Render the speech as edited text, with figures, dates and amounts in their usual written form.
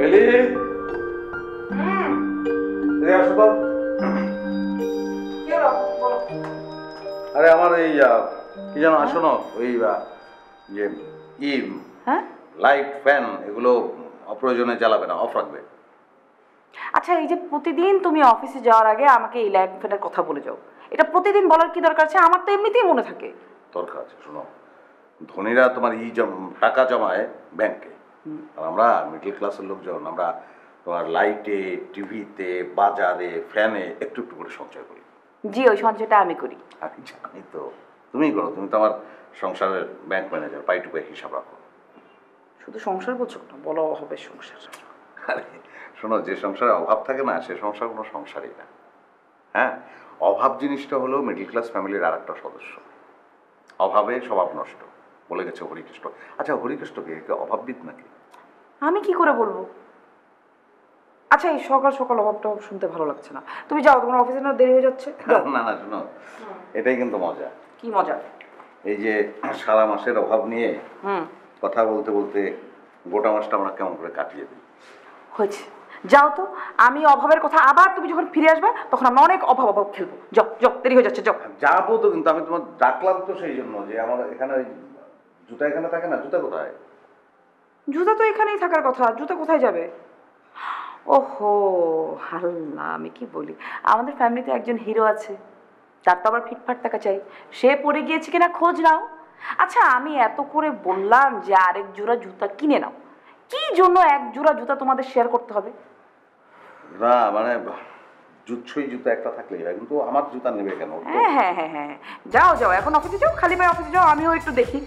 মিলি আসো তো। আরে আমার এই কি যেন আসো না ওই যে ই হ্যাঁ লাইট ফ্যান এগুলো অপ্রয়োজনে জ্বালাবে না, অফ রাখবে। আচ্ছা, এই যে প্রতিদিন তুমি অফিসে যাওয়ার আগে আমাকে এই লাইট ফ্যানের কথা বলে যাও, এটা প্রতিদিন বলার কি দরকার আছে? আমার তো এমনিতেই মনে থাকে। দরকার আছে, শোনো, ধনীরা তোমার টাকা জমায় ব্যাংকে, আর আমরা মিডল ক্লাসের লোকজন আমরা তোমার লাইটে, টিভিতে, বাজারে, ফ্যানে একটু একটু করে সঞ্চয় করি। জি, ওই সঞ্চয়টা আমি করি। আমি জানি তো, তুমিই করো, তুমি তো আমার সংসারের ব্যাংক ম্যানেজার, পাই টু পাই হিসাব রাখো। শুধু সংসার বলছো না, বলো হবে সংসার। আরে শোনো, যে সংসারে অভাব থাকে না সে সংসার কোনো সংসারই না। হ্যাঁ, অভাব জিনিসটা হলো মিডল ক্লাস ফ্যামিলির আর একটা সদস্য। অভাবে স্বভাব নষ্ট বলে গেছে হরিকৃষ্ণ। আচ্ছা, হরিকৃষ্ণকে অভাববিদ নাকি? আমি কি করে বলবো? আচ্ছা, এই সকাল সকাল অভাবটা শুনতে ভালো লাগছে না। তুমি যাও, তোমার অফিসে না দেরি হয়ে যাচ্ছে। না না, শোনো, এটাই কিন্তু মজা। কি মজা? এই যে সারা মাসের অভাব নিয়ে কথা বলতে বলতে গোটা মাসটা আমরা কেমন করে কাটিয়ে দিই। হয়েছে, যাও তো। আমি অভাবের কথা আবার তুমি যখন ফিরে আসবে তখন আমরা অনেক অভাব অভাব খেলবো। যাও যাও, দেরি হয়ে যাচ্ছে, যাও। যাবো তো, কিন্তু আমি তোমার ডাকলাম তো সেই জন্য যে আমার এখানে ওই জুতা এখানে থাকে না। জুতা কোথায়? জুতা তো এখানেই থাকার কথা, জুতা কোথায় যাবে? ওহো আল্লাহ, আমি কি বলি, আমাদের ফ্যামিলিতে একজন হিরো আছে, তার তো আবার ফিটফাট টাকা চাই। সে পড়ে গিয়েছে কিনা খোঁজ নাও। আচ্ছা, আমি এত করে বললাম যে আরেক জোড়া জুতা কিনে নাও, কি জন্য এক জোড়া জুতা তোমাদের শেয়ার করতে হবে? না মানে জুতসই জুতা একটা থাকলেই হয়, কিন্তু আমার জুতা নেবে কেন? হ্যাঁ হ্যাঁ হ্যাঁ হ্যাঁ, যাও যাও, এখন অফিসে যাও, খালি পায়ে অফিসে যাও, আমিও একটু দেখি।